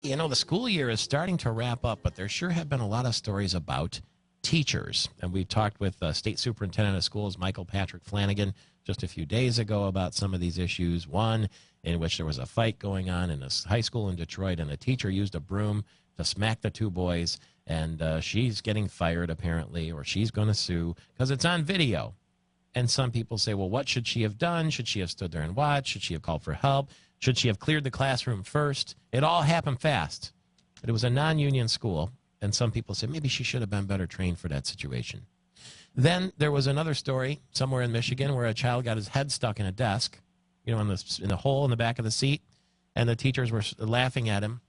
You know, the school year is starting to wrap up, but there sure have been a lot of stories about teachers. And we've talked with State Superintendent of Schools, Michael Patrick Flanagan, just a few days ago about some of these issues. One in which there was a fight going on in a high school in Detroit, and a teacher used a broom to smack the two boys, and she's getting fired apparently, or she's going to sue because it's on video. And some people say, well, what should she have done? Should she have stood there and watched? Should she have called for help? Should she have cleared the classroom first? It all happened fast. But it was a non-union school, and some people say maybe she should have been better trained for that situation. Then there was another story somewhere in Michigan where a child got his head stuck in a desk, you know, in the hole in the back of the seat, and the teachers were laughing at him.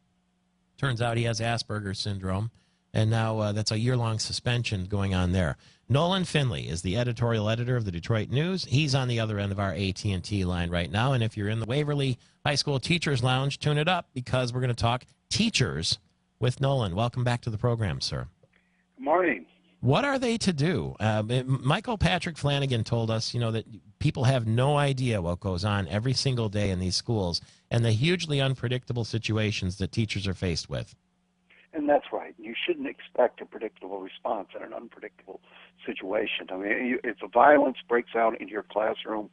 Turns out he has Asperger's syndrome, and now that's a year-long suspension going on there. Nolan Finley is the editorial editor of the Detroit News. He's on the other end of our AT&T line right now, and if you're in the Waverly High School Teachers Lounge, tune it up because we're going to talk teachers with Nolan. Welcome back to the program, sir. Good morning. What are they to do? Michael Patrick Flanagan told us, you know, that people have no idea what goes on every single day in these schools and the hugely unpredictable situations that teachers are faced with. And that's right. You shouldn't expect a predictable response in an unpredictable situation. I mean, if the violence breaks out in your classroom,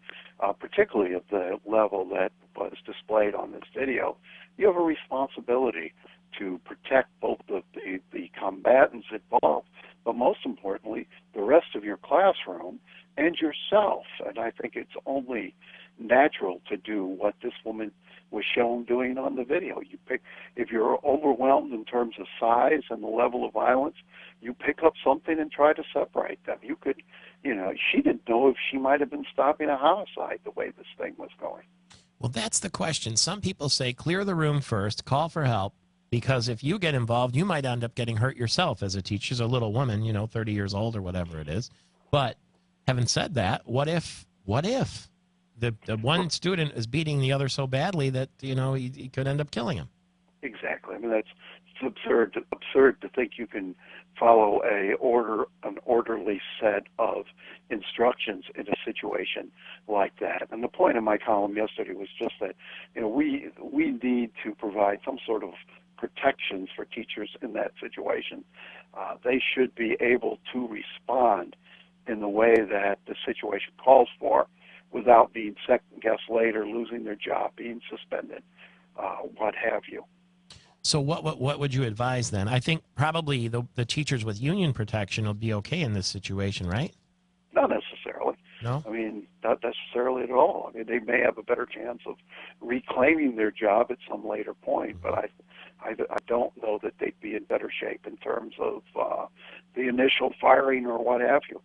particularly at the level that was displayed on this video, you have a responsibility to protect both the combatants involved, but most importantly, the rest of your classroom and yourself. And I think it's only natural to do what this woman was shown doing on the video. If you're overwhelmed in terms of size and the level of violence, you pick up something and try to separate them. You could, she didn't know if she might have been stopping a homicide the way this thing was going. Well, that's the question. Some people say clear the room first, call for help, because if you get involved, you might end up getting hurt yourself as a teacher. She's a little woman, 30 years old or whatever it is. But having said that, what if the one student is beating the other so badly that, he could end up killing him? Exactly. I mean, it's absurd to think you can follow an orderly set of instructions in a situation like that. And the point of my column yesterday was just that, we need to provide some sort of protections for teachers in that situation. They should be able to respond in the way that the situation calls for without being second-guessed later, losing their job, being suspended, what have you. So what would you advise then? I think probably the teachers with union protection will be okay in this situation, right? Not necessarily. No? I mean, not necessarily at all. I mean, they may have a better chance of reclaiming their job at some later point, but I don't know that they'd be in better shape in terms of the initial firing or what have you.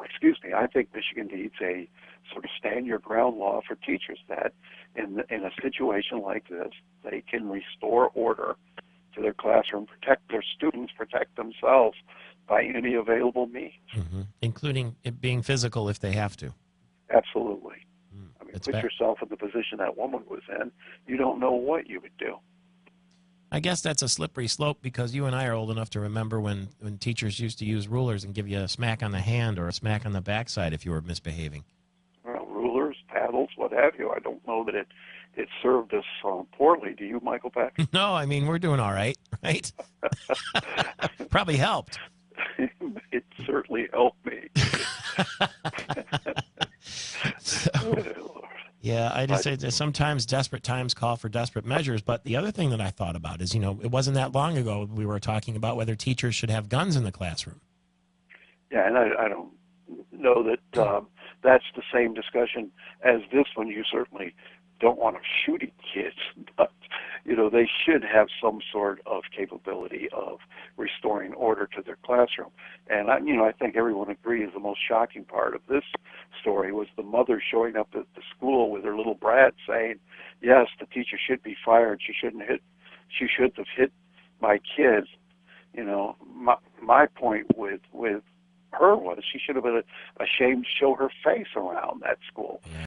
Excuse me. I think Michigan needs a sort of stand your ground law for teachers that in a situation like this, they can restore order to their classroom, protect their students, protect themselves by any available means. Mm-hmm. Including it being physical if they have to. Absolutely. I mean, put yourself in the position that woman was in. You don't know what you would do. I guess that's a slippery slope because you and I are old enough to remember when teachers used to use rulers and give you a smack on the hand or a smack on the backside if you were misbehaving. Well, rulers, paddles, what have you. I don't know that it served us poorly. Do you, Michael Patrick? No, I mean, we're doing all right, right? Probably helped. It certainly helped me. Yeah, I just say that sometimes desperate times call for desperate measures. But the other thing that I thought about is, it wasn't that long ago we were talking about whether teachers should have guns in the classroom. Yeah, and I don't know that that's the same discussion as this one. You certainly don't want them shooting kids, but they should have some sort of capability of restoring order to their classroom. And I think everyone agrees the most shocking part of this story was the mother showing up at the school with her little brat saying, "Yes, the teacher should be fired. She shouldn't have hit my kids." My point with her was she should have been ashamed to show her face around that school. Yeah.